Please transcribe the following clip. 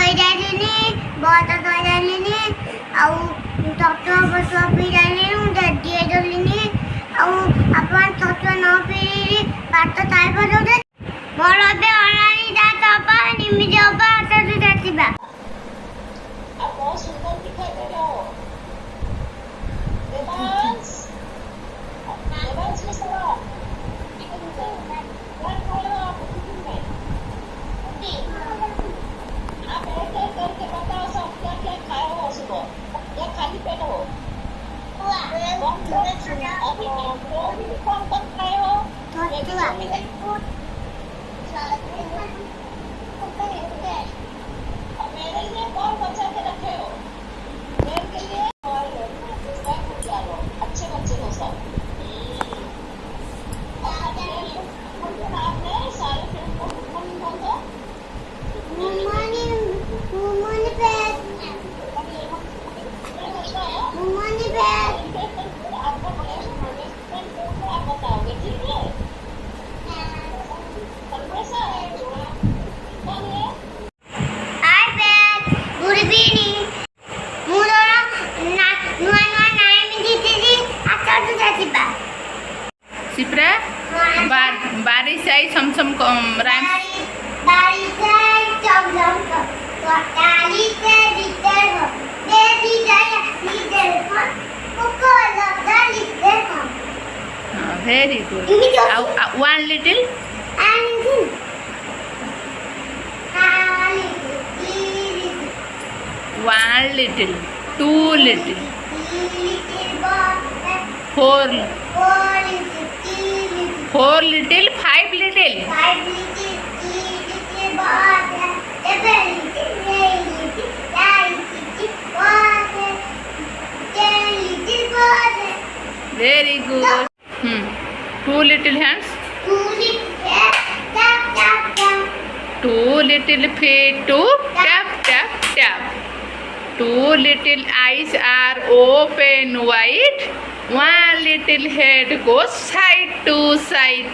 धोई जाइलिनी बहुत धोई जाइलिनी आउ तत्व बसवा पी जाइलिनी दिए जलिनी आउ अपन तत्व न पी बात ताई पर दे मोर बे अनानी दा तपा निमि जबा त जातिबा अब बहुत सुंदर दिखाई दे रहे हो देवांश देवांश के सवा आप एक करके बताओ सब क्या क्या खाए हो सुबह या खाली पेट हो कौन खाए हो मेरे लिए कौन बचा के रखे हो मेरे के लिए अच्छे बच्चे हो सब आपने सारे फिल्म को बोल दो आप बताओगे ठीक है सिप्रा बारिश आई छमछम राइम बारिश आई छमछम ताली से लीटर हो दे दी जाए लीटर हो को लगा लीटर हो very good one little one little, two little, four little, five little, very good. Two little hands, two little feet to tap tap tap. Two little eyes are open wide. One little head goes side to side.